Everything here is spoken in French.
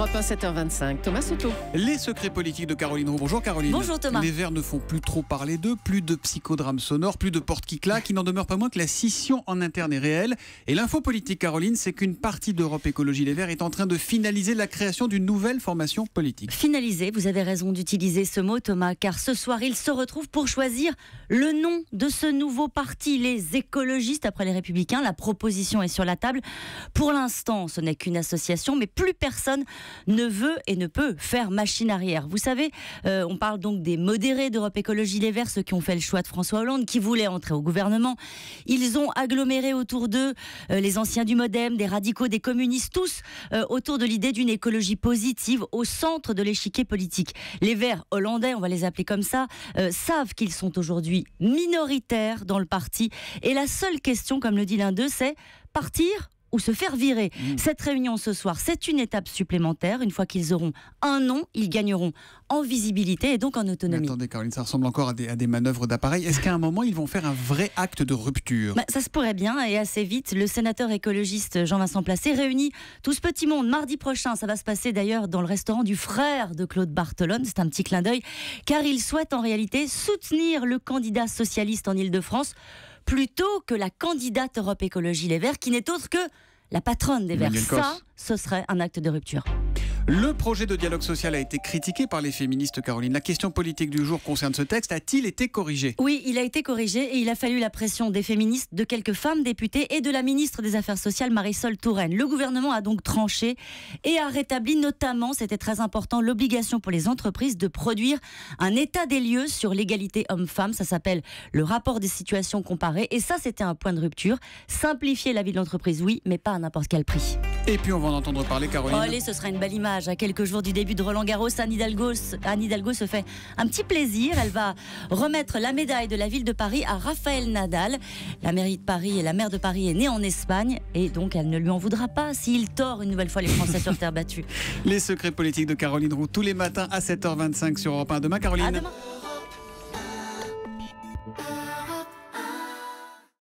Europe 1, 7h25. Thomas Soto. Les secrets politiques de Caroline Roux. Bonjour Caroline. Bonjour Thomas. Les Verts ne font plus trop parler d'eux, plus de psychodrames sonores, plus de portes qui claquent. Il n'en demeure pas moins que la scission en interne est réelle. Et l'info politique, Caroline, c'est qu'une partie d'Europe Écologie Les Verts est en train de finaliser la création d'une nouvelle formation politique. Finaliser, vous avez raison d'utiliser ce mot Thomas, car ce soir ils se retrouvent pour choisir le nom de ce nouveau parti, les écologistes après les Républicains. La proposition est sur la table. Pour l'instant, ce n'est qu'une association, mais plus personne ne veut et ne peut faire machine arrière. Vous savez, on parle donc des modérés d'Europe Écologie Les Verts, ceux qui ont fait le choix de François Hollande, qui voulaient entrer au gouvernement. Ils ont aggloméré autour d'eux les anciens du Modem, des radicaux, des communistes, tous autour de l'idée d'une écologie positive au centre de l'échiquier politique. Les Verts hollandais, on va les appeler comme ça, savent qu'ils sont aujourd'hui minoritaires dans le parti. Et la seule question, comme le dit l'un d'eux, c'est partir ou se faire virer. Cette réunion ce soir, c'est une étape supplémentaire. Une fois qu'ils auront un nom, ils gagneront en visibilité et donc en autonomie. Mais attendez Caroline, ça ressemble encore à des manœuvres d'appareil. Est-ce qu'à un moment, ils vont faire un vrai acte de rupture ? Ça se pourrait bien et assez vite. Le sénateur écologiste Jean-Vincent Placé réunit tout ce petit monde mardi prochain. Ça va se passer d'ailleurs dans le restaurant du frère de Claude Barthelone. C'est un petit clin d'œil car il souhaite en réalité soutenir le candidat socialiste en Ile-de-France plutôt que la candidate Europe Écologie Les Verts qui n'est autre que la patronne des Verts. Ça, ce serait un acte de rupture. Le projet de dialogue social a été critiqué par les féministes, Caroline. La question politique du jour concerne ce texte. A-t-il été corrigé ? Oui, il a été corrigé et il a fallu la pression des féministes, de quelques femmes députées et de la ministre des Affaires sociales, Marisol Touraine. Le gouvernement a donc tranché et a rétabli notamment, c'était très important, l'obligation pour les entreprises de produire un état des lieux sur l'égalité homme-femme. Ça s'appelle le rapport des situations comparées. Et ça, c'était un point de rupture. Simplifier la vie de l'entreprise, oui, mais pas à n'importe quel prix. Et puis on va en entendre parler, Caroline. Oh, allez, ce sera une belle image. À quelques jours du début de Roland Garros, Anne Hidalgo se fait un petit plaisir. Elle va remettre la médaille de la ville de Paris à Rafael Nadal. La mairie de Paris et la maire de Paris est née en Espagne et donc elle ne lui en voudra pas s'il tord une nouvelle fois les Français sur terre battue. Les secrets politiques de Caroline Roux tous les matins à 7h25 sur Europe 1. Demain, Caroline. À demain.